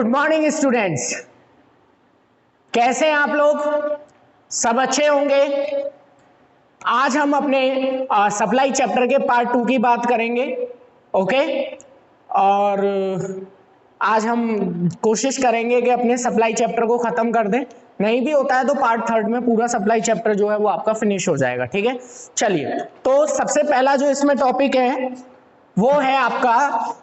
Good morning students, कैसे हैं आप लोग? सब अच्छे होंगे। आज हम अपने सप्लाई चैप्टर के पार्ट 2 की बात करेंगे। ओके, और आज हम कोशिश करेंगे कि अपने सप्लाई चैप्टर को खत्म कर दें। नहीं भी होता है तो पार्ट 3 में पूरा सप्लाई चैप्टर जो है वो आपका फिनिश हो जाएगा। ठीक है, चलिए। तो सबसे पहला जो इसमें टॉपिक है वो है आपका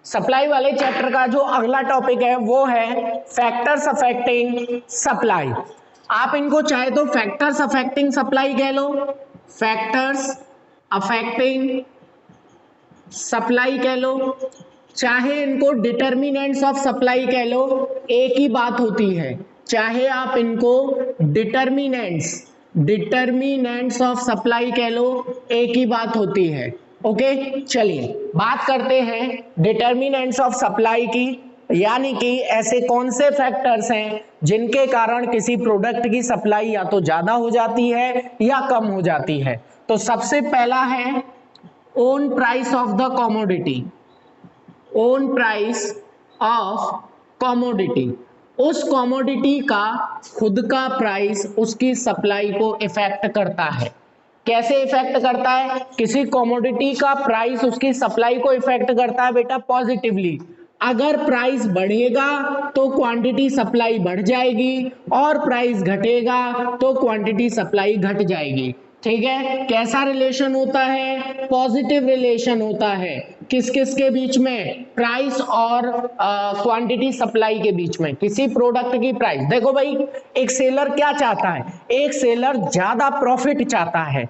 सप्लाई वाले चैप्टर का जो अगला टॉपिक है वो है फैक्टर्स अफेक्टिंग सप्लाई। आप इनको चाहे तो फैक्टर्स अफेक्टिंग सप्लाई कह लो, फैक्टर्स अफेक्टिंग सप्लाई कह लो, चाहे इनको डिटर्मिनेंट्स ऑफ सप्लाई कह लो, एक ही बात होती है। चाहे आप इनको डिटर्मिनेंट्स ऑफ सप्लाई कह लो, एक ही बात होती है। ओके, चलिए बात करते हैं डिटर्मिनेंट्स ऑफ सप्लाई की, यानी कि ऐसे कौन से फैक्टर्स हैं जिनके कारण किसी प्रोडक्ट की सप्लाई या तो ज्यादा हो जाती है या कम हो जाती है। तो सबसे पहला है own price of the commodity. Own price of commodity, उस कमोडिटी का खुद का प्राइस उसकी सप्लाई को इफेक्ट करता है। कैसे इफेक्ट करता है? किसी कमोडिटी का प्राइस उसकी सप्लाई को इफेक्ट करता है बेटा पॉजिटिवली। अगर प्राइस बढ़ेगा तो क्वांटिटी सप्लाई बढ़ जाएगी, और प्राइस घटेगा तो क्वांटिटी सप्लाई घट जाएगी। ठीक है, कैसा रिलेशन होता है? पॉजिटिव रिलेशन होता है। किस किस के बीच में? प्राइस और क्वांटिटी सप्लाई के बीच में। किसी प्रोडक्ट की प्राइस, देखो भाई, एक सेलर क्या चाहता है? एक सेलर ज्यादा प्रॉफिट चाहता है।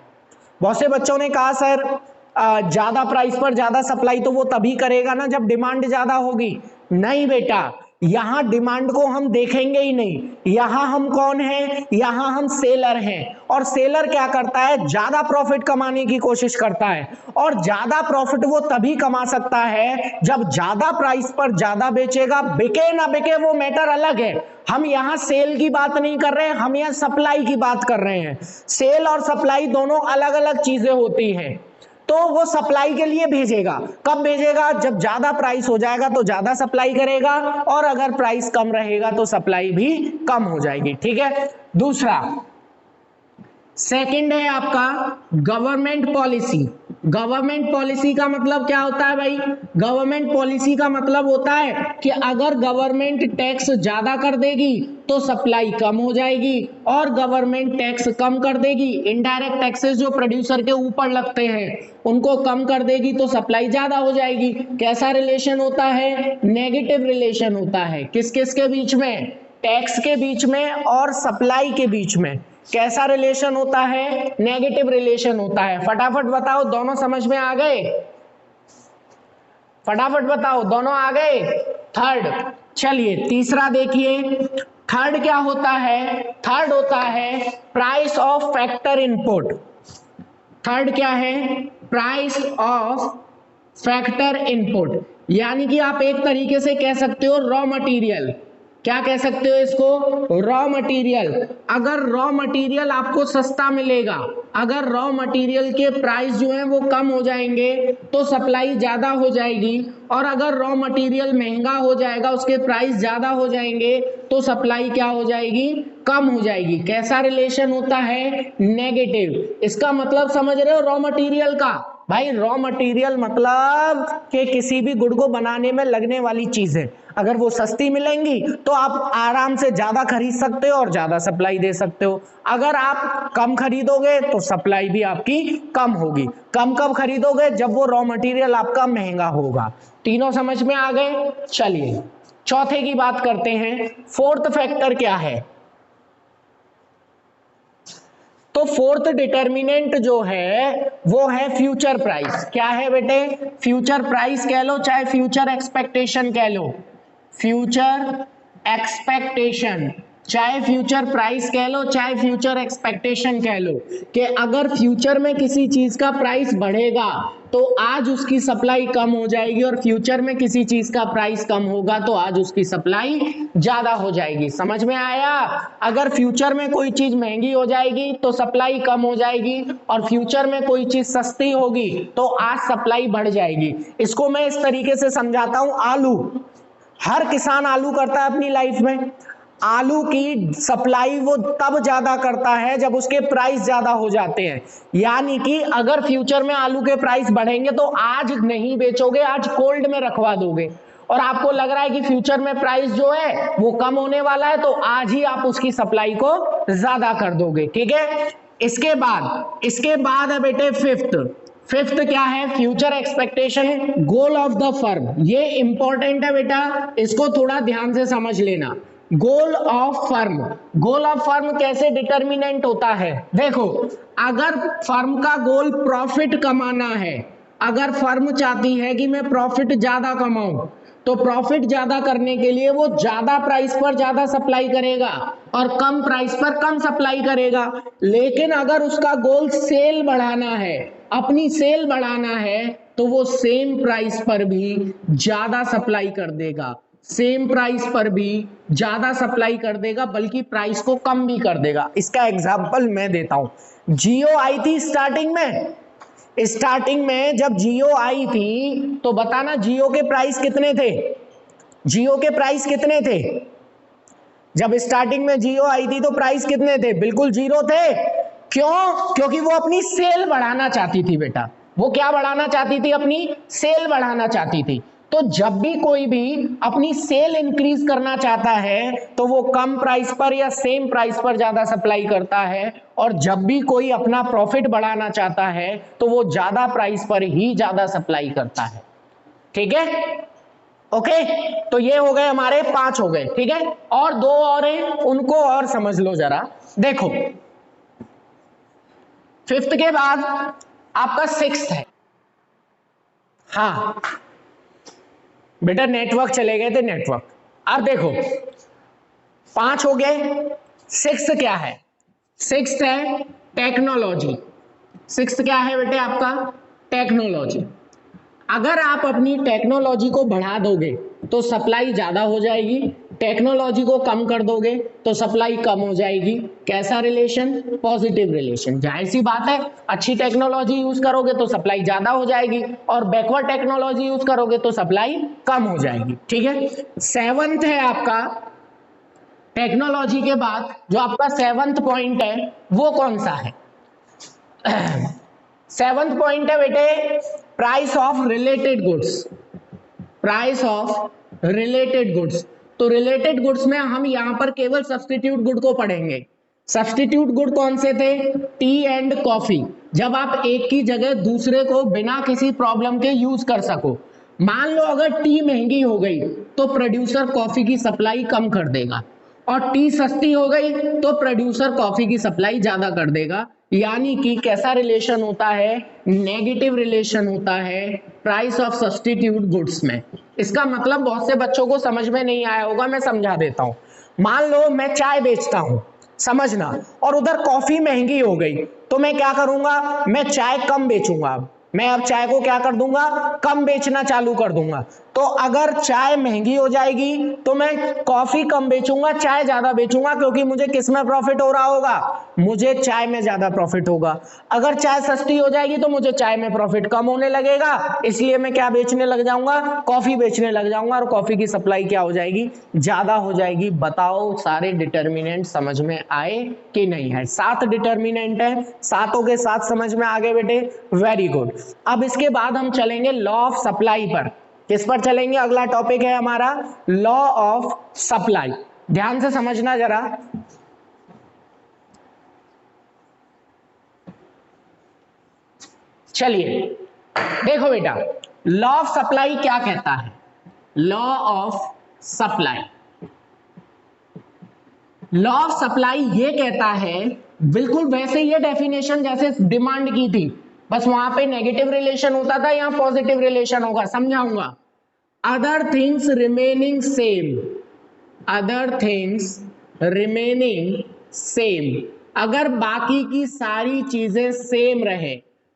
बहुत से बच्चों ने कहा सर ज्यादा प्राइस पर ज्यादा सप्लाई तो वो तभी करेगा ना जब डिमांड ज्यादा होगी। नहीं बेटा, यहां डिमांड को हम देखेंगे ही नहीं। यहां हम कौन हैं? यहां हम सेलर हैं। और सेलर क्या करता है? ज्यादा प्रॉफिट कमाने की कोशिश करता है। और ज्यादा प्रॉफिट वो तभी कमा सकता है जब ज्यादा प्राइस पर ज्यादा बेचेगा। बिके ना बिके वो मैटर अलग है। हम यहां सेल की बात नहीं कर रहे हैं, हम यहां सप्लाई की बात कर रहे हैं। सेल और सप्लाई दोनों अलग अलग चीजें होती हैं। तो वो सप्लाई के लिए भेजेगा। कब भेजेगा? जब ज्यादा प्राइस हो जाएगा तो ज्यादा सप्लाई करेगा, और अगर प्राइस कम रहेगा तो सप्लाई भी कम हो जाएगी। ठीक है। दूसरा, सेकंड है आपका गवर्नमेंट पॉलिसी। गवर्नमेंट पॉलिसी का मतलब क्या होता है भाई? गवर्नमेंट पॉलिसी का मतलब होता है कि अगर गवर्नमेंट टैक्स ज्यादा कर देगी तो सप्लाई कम हो जाएगी, और गवर्नमेंट टैक्स कम कर देगी, इनडायरेक्ट टैक्सेस जो प्रोड्यूसर के ऊपर लगते हैं उनको कम कर देगी तो सप्लाई ज्यादा हो जाएगी। कैसा रिलेशन होता है? नेगेटिव रिलेशन होता है। किस किस के बीच में? टैक्स के बीच में और सप्लाई के बीच में। कैसा रिलेशन होता है? नेगेटिव रिलेशन होता है। फटाफट बताओ, दोनों समझ में आ गए? फटाफट बताओ, दोनों आ गए? थर्ड, चलिए तीसरा देखिए। थर्ड क्या होता है? थर्ड होता है price of factor input. Third क्या है? प्राइस ऑफ फैक्टर इनपुट, यानी कि आप एक तरीके से कह सकते हो रॉ मटेरियल। क्या कह सकते हो इसको? Raw material. अगर रॉ मटेरियल आपको सस्ता मिलेगा, अगर रॉ मटेरियल के प्राइस जो हैं वो कम हो जाएंगे तो सप्लाई ज्यादा हो जाएगी, और अगर रॉ मटेरियल महंगा हो जाएगा, उसके प्राइस ज्यादा हो जाएंगे तो सप्लाई क्या हो जाएगी? कम हो जाएगी। कैसा रिलेशन होता है? नेगेटिव। इसका मतलब समझ रहे हो रॉ मटेरियल का? भाई रॉ मटेरियल मतलब कि किसी भी गुड को बनाने में लगने वाली चीजें, अगर वो सस्ती मिलेंगी तो आप आराम से ज्यादा खरीद सकते हो और ज्यादा सप्लाई दे सकते हो। अगर आप कम खरीदोगे तो सप्लाई भी आपकी कम होगी। कम कब खरीदोगे? जब वो रॉ मटेरियल आपका महंगा होगा। तीनों समझ में आ गए? चलिए चौथे की बात करते हैं। फोर्थ फैक्टर क्या है? तो फोर्थ डिटर्मिनेंट जो है वो है फ्यूचर प्राइस। क्या है बेटे? फ्यूचर प्राइस कह लो, चाहे फ्यूचर एक्सपेक्टेशन कह लो। फ्यूचर एक्सपेक्टेशन, चाहे फ्यूचर प्राइस कह लो चाहे फ्यूचर एक्सपेक्टेशन कह लो, कि अगर फ्यूचर में किसी चीज का प्राइस बढ़ेगा तो आज उसकी सप्लाई कम हो जाएगी, और फ्यूचर में किसी चीज का प्राइस कम होगा तो आज उसकी सप्लाई ज्यादा हो जाएगी। समझ में आया? अगर फ्यूचर में कोई चीज महंगी हो जाएगी तो सप्लाई कम हो जाएगी, और फ्यूचर में कोई चीज सस्ती होगी तो आज सप्लाई बढ़ जाएगी। इसको मैं इस तरीके से समझाता हूं, आलू, हर किसान आलू करता है अपनी लाइफ में। आलू की सप्लाई वो तब ज्यादा करता है जब उसके प्राइस ज्यादा हो जाते हैं, यानी कि अगर फ्यूचर में आलू के प्राइस बढ़ेंगे तो आज नहीं बेचोगे, आज कोल्ड में रखवा दोगे, और आपको लग रहा है कि फ्यूचर में प्राइस जो है वो कम होने वाला है तो आज ही आप उसकी सप्लाई को ज्यादा कर दोगे। ठीक है, इसके बाद है बेटे फिफ्थ क्या है? Future expectation, goal of the firm. ये इंपॉर्टेंट है बेटा, इसको थोड़ा ध्यान से समझ लेना। गोल ऑफ फर्म कैसे डिटर्मिनेंट होता है? देखो, अगर फर्म का गोल प्रॉफिट कमाना है, अगर फर्म चाहती है कि मैं प्रॉफिट ज्यादा कमाऊं, तो प्रॉफिट ज्यादा करने के लिए वो ज्यादा प्राइस पर ज्यादा सप्लाई करेगा और कम प्राइस पर कम सप्लाई करेगा। लेकिन अगर उसका गोल सेल बढ़ाना है, अपनी सेल बढ़ाना है, तो वो सेम प्राइस पर भी ज्यादा सप्लाई कर देगा, सेम प्राइस पर भी ज्यादा सप्लाई कर देगा, बल्कि प्राइस को कम भी कर देगा। इसका एग्जांपल मैं देता हूं। जियो आई थी स्टार्टिंग में जब जियो आई थी तो बताना जियो के प्राइस कितने थे? जियो के प्राइस कितने थे? जब स्टार्टिंग में जियो आई थी तो प्राइस कितने थे? बिल्कुल जीरो थे। क्यों? क्योंकि वो अपनी सेल बढ़ाना चाहती थी बेटा। वो क्या बढ़ाना चाहती थी? अपनी सेल बढ़ाना चाहती थी। तो जब भी कोई भी अपनी सेल इंक्रीज करना चाहता है तो वो कम प्राइस पर या सेम प्राइस पर ज्यादा सप्लाई करता है, और जब भी कोई अपना प्रॉफिट बढ़ाना चाहता है तो वो ज्यादा प्राइस पर ही ज्यादा सप्लाई करता है। ठीक है, ओके, तो ये हो गए हमारे 5 हो गए। ठीक है, और 2 और हैं, उनको और समझ लो जरा। देखो, फिफ्थ के बाद आपका सिक्स्थ है। हाँ बेटा, नेटवर्क चले गए थे, नेटवर्क। अब देखो, 5 हो गए, सिक्स्थ क्या है? सिक्स्थ है टेक्नोलॉजी। सिक्स्थ क्या है बेटे आपका? टेक्नोलॉजी। अगर आप अपनी टेक्नोलॉजी को बढ़ा दोगे तो सप्लाई ज्यादा हो जाएगी, टेक्नोलॉजी को कम कर दोगे तो सप्लाई कम हो जाएगी। कैसा रिलेशन? Positive relation. जाहिर सी बात है, अच्छी टेक्नोलॉजी यूज करोगे तो सप्लाई ज्यादा हो जाएगी, और बैकवर्ड टेक्नोलॉजी यूज करोगे तो सप्लाई कम हो जाएगी। ठीक है, 7th है आपका टेक्नोलॉजी के बाद जो आपका 7th पॉइंट है वो कौन सा है? 7th पॉइंट है बेटे price of related goods. Price of related goods. तो रिलेटेड गुड्स में हम यहां पर केवल सब्स्टिट्यूट गुड को पढ़ेंगे। सब्स्टिट्यूट गुड कौन से थे? T and coffee. जब आप एक की जगह दूसरे को बिना किसी प्रॉब्लम के यूज कर सको। मान लो अगर टी महंगी हो गई तो प्रोड्यूसर कॉफी की सप्लाई कम कर देगा, और टी सस्ती हो गई तो प्रोड्यूसर कॉफी की सप्लाई ज्यादा कर देगा। यानी कि कैसा रिलेशन होता है? नेगेटिव रिलेशन होता है प्राइस ऑफ सब्स्टिट्यूट गुड्स में। इसका मतलब बहुत से बच्चों को समझ में नहीं आया होगा, मैं समझा देता हूं। मान लो मैं चाय बेचता हूं, समझना, और उधर कॉफी महंगी हो गई तो मैं क्या करूंगा? मैं चाय कम बेचूंगा। मैं अब चाय को क्या कर दूंगा? कम बेचना चालू कर दूंगा। तो अगर चाय महंगी हो जाएगी तो मैं कॉफी कम बेचूंगा, चाय ज्यादा बेचूंगा, क्योंकि मुझे किस में प्रॉफिट हो रहा होगा? मुझे चाय में ज्यादा प्रॉफिट होगा। अगर चाय सस्ती हो जाएगी तो मुझे चाय में प्रॉफिट कम होने लगेगा, इसलिए मैं क्या बेचने लग जाऊंगा? कॉफी बेचने लग जाऊंगा, और कॉफी की सप्लाई क्या हो जाएगी? ज्यादा हो जाएगी। बताओ सारे डिटर्मिनेंट समझ में आए कि नहीं है? 7 डिटर्मिनेंट है, सातों के साथ समझ में आ गए बेटे? Very good. अब इसके बाद हम चलेंगे लॉ ऑफ सप्लाई पर। किस पर चलेंगे? अगला टॉपिक है हमारा लॉ ऑफ सप्लाई। ध्यान से समझना जरा। चलिए देखो बेटा, लॉ ऑफ सप्लाई क्या कहता है? Law of supply, law of supply ये कहता है, बिल्कुल वैसे ये डेफिनेशन जैसे डिमांड की थी, बस वहां पे नेगेटिव रिलेशन होता था, यहां पॉजिटिव रिलेशन होगा। समझाऊंगा। Other things remaining same, other things remaining same, अगर बाकी की सारी चीजें सेम रहे,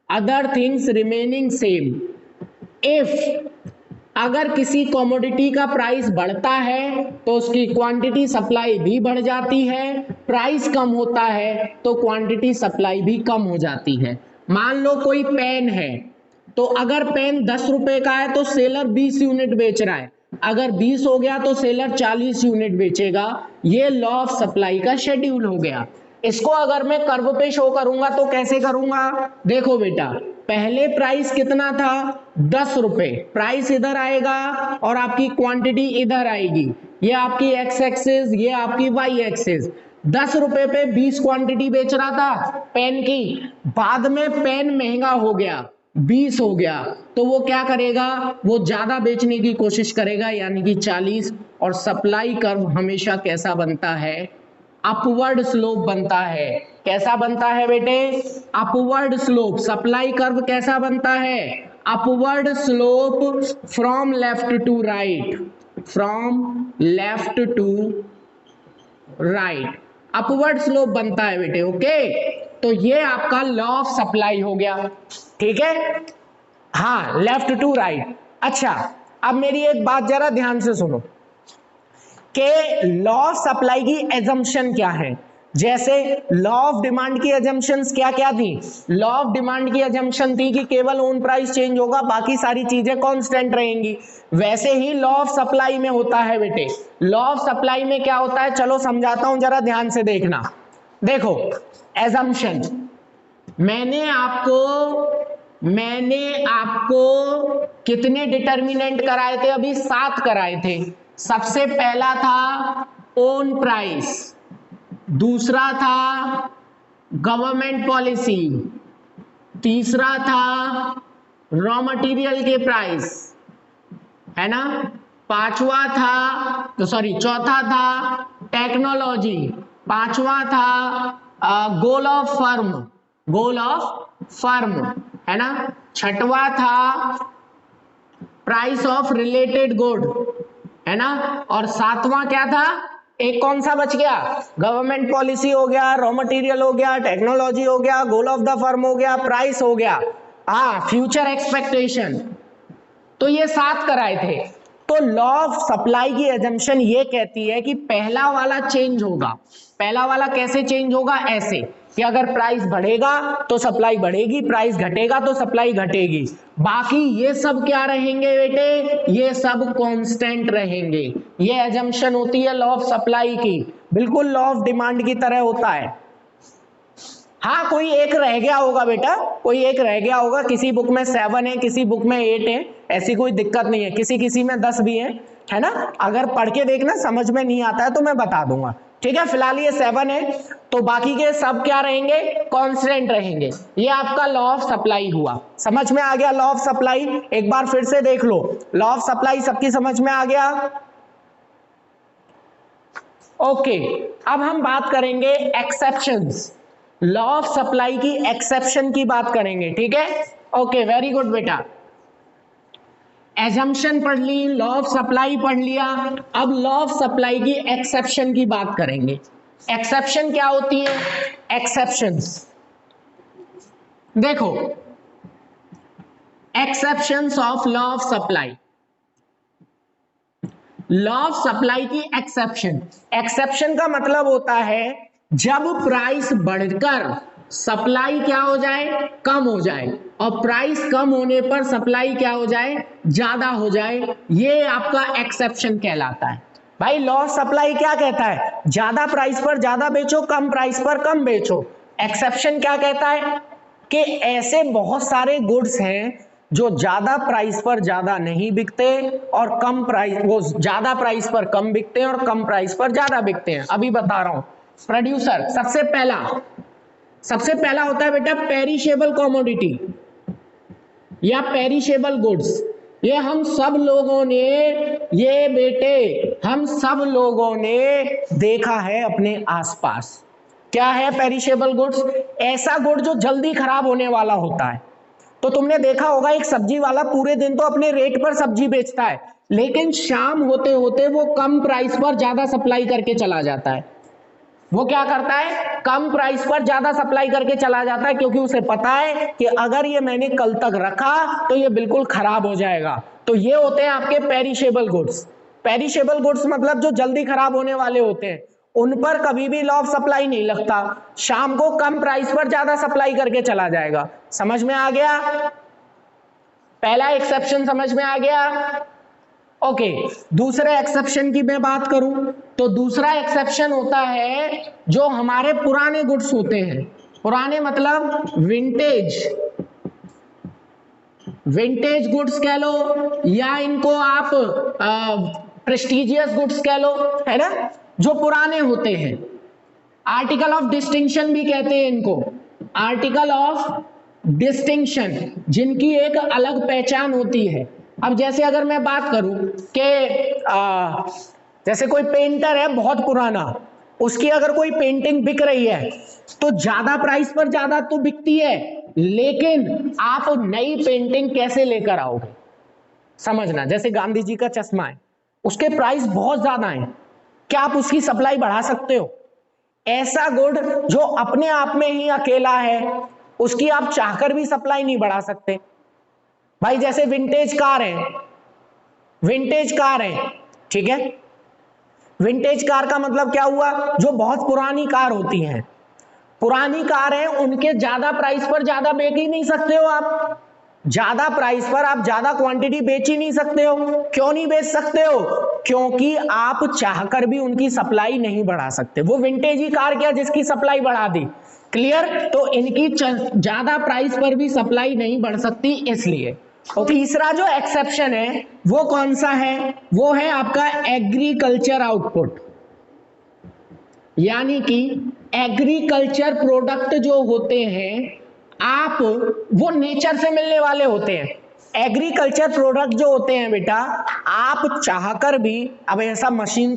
other things remaining same, if अगर किसी कमोडिटी का प्राइस बढ़ता है तो उसकी क्वांटिटी सप्लाई भी बढ़ जाती है, प्राइस कम होता है तो क्वांटिटी सप्लाई भी कम हो जाती है। मान लो कोई पेन है, तो अगर पेन 10 रुपए का है तो सेलर 20 यूनिट बेच रहा है, अगर 20 हो गया तो सेलर 40 यूनिट बेचेगा। ये लॉ ऑफ सप्लाई का शेड्यूल हो गया। इसको अगर मैं कर्व पे शो करूंगा तो कैसे करूंगा, देखो बेटा, पहले प्राइस कितना था 10 रुपए, प्राइस इधर आएगा और आपकी क्वांटिटी इधर आएगी, ये आपकी एक्स एक्सिस, ये आपकी वाई एक्सिस। 10 रुपए पे 20 क्वांटिटी बेच रहा था पेन की, बाद में पेन महंगा हो गया, 20 हो गया, तो वो क्या करेगा, वो ज्यादा बेचने की कोशिश करेगा, यानी कि 40। और सप्लाई कर्व हमेशा कैसा बनता है, अपवर्ड स्लोप बनता है। कैसा बनता है बेटे, अपवर्ड स्लोप। सप्लाई कर्व कैसा बनता है, upward slope from left to right, from left to right, upward slope बनता है बेटे। ओके, तो ये आपका लॉ ऑफ सप्लाई हो गया, ठीक है, हाँ, लेफ्ट टू राइट। अच्छा, अब मेरी एक बात जरा ध्यान से सुनो कि लॉ ऑफ सप्लाई की एजम्पशन क्या है। जैसे लॉ ऑफ डिमांड की एजम्पशंस क्या क्या थी, लॉ ऑफ डिमांड की एजम्पशन थी कि केवल ओन प्राइस चेंज होगा, बाकी सारी चीजें कांस्टेंट रहेंगी। वैसे ही लॉ ऑफ सप्लाई में होता है बेटे। लॉ ऑफ सप्लाई में क्या होता है, चलो समझाता हूं, जरा ध्यान से देखना। देखो, एजम्पशन, मैंने आपको कितने डिटर्मिनेंट कराए थे, अभी 7 कराए थे। सबसे पहला था ओन प्राइस, दूसरा था गवर्नमेंट पॉलिसी, तीसरा था रॉ मटेरियल के प्राइस, है ना, चौथा था टेक्नोलॉजी, पांचवा था गोल ऑफ फर्म, है ना, छठवा था प्राइस ऑफ रिलेटेड गुड, है ना, और सातवां क्या था, एक कौन सा बच गया, गवर्नमेंट पॉलिसी हो गया, रॉ मटेरियल हो गया, टेक्नोलॉजी हो गया, गोल ऑफ द फर्म हो गया, प्राइस हो गया, हाँ, फ्यूचर एक्सपेक्टेशन। तो ये 7 कराए थे। तो लॉ ऑफ सप्लाई की एजम्पशन ये कहती है कि पहला वाला चेंज होगा। पहला वाला कैसे चेंज होगा, ऐसे कि अगर प्राइस बढ़ेगा तो सप्लाई बढ़ेगी, प्राइस घटेगा तो सप्लाई घटेगी, बाकी ये सब क्या रहेंगे बेटे, ये सब कांस्टेंट रहेंगे। ये एजम्पशन होती है लॉ ऑफ सप्लाई की, बिल्कुल लॉ ऑफ डिमांड की तरह होता है। हाँ, कोई एक रह गया होगा बेटा, कोई एक रह गया होगा, किसी बुक में 7 है, किसी बुक में 8 है, ऐसी कोई दिक्कत नहीं है, किसी में 10 भी है ना। अगर पढ़ के देखना, समझ में नहीं आता है तो मैं बता दूंगा, ठीक है। फिलहाल ये 7 है, तो बाकी के सब क्या रहेंगे, कांस्टेंट रहेंगे। ये आपका लॉ ऑफ सप्लाई हुआ। समझ में आ गया लॉ ऑफ सप्लाई, एक बार फिर से देख लो, लॉ ऑफ सप्लाई सबकी समझ में आ गया। ओके, अब हम बात करेंगे एक्सेप्शंस, लॉ ऑफ सप्लाई की एक्सेप्शन की बात करेंगे, ठीक है। ओके, वेरी गुड बेटा, एजम्पशन पढ़ ली, लॉ ऑफ सप्लाई पढ़ लिया, अब लॉ ऑफ सप्लाई की एक्सेप्शन की बात करेंगे। एक्सेप्शन क्या होती है, एक्सेप्शंस देखो, exceptions of law of supply, law of supply की एक्सेप्शन, एक्सेप्शन का मतलब होता है जब प्राइस बढ़कर सप्लाई क्या हो जाए, कम हो जाए, और प्राइस कम होने पर सप्लाई क्या हो जाए, ज्यादा हो जाए, ये आपका एक्सेप्शन कहलाता है। भाई लॉ ऑफ सप्लाई क्या कहता है, ज्यादा प्राइस पर ज्यादा बेचो, कम प्राइस पर कम बेचो। एक्सेप्शन क्या कहता है कि ऐसे बहुत सारे गुड्स हैं जो ज्यादा प्राइस पर ज्यादा नहीं बिकते और कम प्राइस, वो ज्यादा प्राइस पर कम बिकते हैं और कम प्राइस पर ज्यादा बिकते हैं। अभी बता रहा हूं, प्रोड्यूसर सबसे पहला होता है बेटा पेरिशेबल कमोडिटी या पेरिशेबल गुड्स। ये हम सब लोगों ने देखा है अपने आसपास। क्या है पेरिशेबल गुड्स, ऐसा गुड जो जल्दी खराब होने वाला होता है। तो तुमने देखा होगा एक सब्जी वाला पूरे दिन तो अपने रेट पर सब्जी बेचता है, लेकिन शाम होते होते वो कम प्राइस पर ज्यादा सप्लाई करके चला जाता है। वो क्या करता है, कम प्राइस पर ज्यादा सप्लाई करके चला जाता है, क्योंकि उसे पता है कि अगर ये मैंने कल तक रखा तो ये बिल्कुल खराब हो जाएगा। तो ये होते हैं आपके पेरिशेबल गुड्स। पेरिशेबल गुड्स मतलब जो जल्दी खराब होने वाले होते हैं, उन पर कभी भी लॉ ऑफ सप्लाई नहीं लगता। शाम को कम प्राइस पर ज्यादा सप्लाई करके चला जाएगा। समझ में आ गया? पहला एक्सेप्शन समझ में आ गया? ओके, दूसरे एक्सेप्शन की मैं बात करूं तो दूसरा एक्सेप्शन होता है जो हमारे पुराने गुड्स होते हैं। पुराने मतलब विंटेज गुड्स कह लो, या इनको आप प्रेस्टिजियस गुड्स कह लो, है ना, जो पुराने होते हैं। आर्टिकल ऑफ डिस्टिंक्शन भी कहते हैं इनको, आर्टिकल ऑफ डिस्टिंक्शन, जिनकी एक अलग पहचान होती है। अब जैसे अगर मैं बात करूं कि जैसे कोई पेंटर है बहुत पुराना, उसकी अगर कोई पेंटिंग बिक रही है तो ज्यादा प्राइस पर ज्यादा तो बिकती है, लेकिन आप नई पेंटिंग कैसे लेकर आओगे? समझना, जैसे गांधी जी का चश्मा है, उसके प्राइस बहुत ज्यादा हैं, क्या आप उसकी सप्लाई बढ़ा सकते हो? ऐसा गुड जो अपने आप में ही अकेला है, उसकी आप चाहकर भी सप्लाई नहीं बढ़ा सकते। भाई जैसे विंटेज कार है, ठीक है, विंटेज कार का मतलब क्या हुआ, जो बहुत पुरानी कार होती हैं, पुरानी कार है, उनके ज्यादा प्राइस पर ज्यादा बेच ही नहीं सकते हो आप। ज्यादा प्राइस पर आप ज्यादा क्वांटिटी बेच ही नहीं सकते हो। क्यों नहीं बेच सकते हो? क्योंकि आप चाहकर भी उनकी सप्लाई नहीं बढ़ा सकते। वो विंटेज ही कार क्या जिसकी सप्लाई बढ़ा दी। क्लियर? तो इनकी ज्यादा प्राइस पर भी सप्लाई नहीं बढ़ सकती, इसलिए। और तीसरा जो एक्सेप्शन है वो कौन सा है? वो है आपका एग्रीकल्चर आउटपुट, यानी कि एग्रीकल्चर प्रोडक्ट जो होते हैं आप, वो नेचर से मिलने वाले होते हैं। एग्रीकल्चर प्रोडक्ट जो होते हैं बेटा, आप चाहकर भी, अब ऐसा मशीन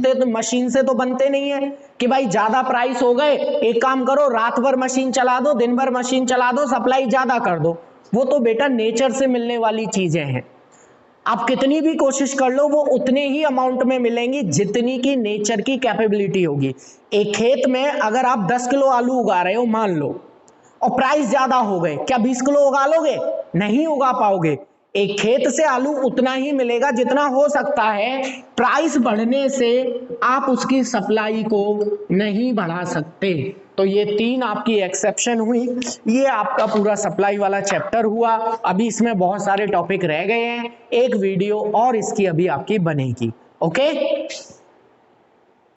से तो बनते नहीं है कि भाई ज्यादा प्राइस हो गए, एक काम करो रात भर मशीन चला दो, दिन भर मशीन चला दो, सप्लाई ज्यादा कर दो। वो तो बेटा नेचर से मिलने वाली चीजें हैं। आप कितनी भी कोशिश कर लो, वो उतने ही अमाउंट में मिलेंगी जितनी की नेचर की कैपेबिलिटी होगी। एक खेत में अगर आप 10 किलो आलू उगा रहे हो मान लो, और प्राइस ज्यादा हो गए, क्या 20 किलो उगा लोगे? नहीं उगा पाओगे। एक खेत से आलू उतना ही मिलेगा जितना हो सकता है, प्राइस बढ़ने से आप उसकी सप्लाई को नहीं बढ़ा सकते। तो ये 3 आपकी एक्सेप्शन हुई। ये आपका पूरा सप्लाई वाला चैप्टर हुआ। अभी इसमें बहुत सारे टॉपिक रह गए हैं, एक वीडियो और इसकी अभी आपकी बनेगी। ओके।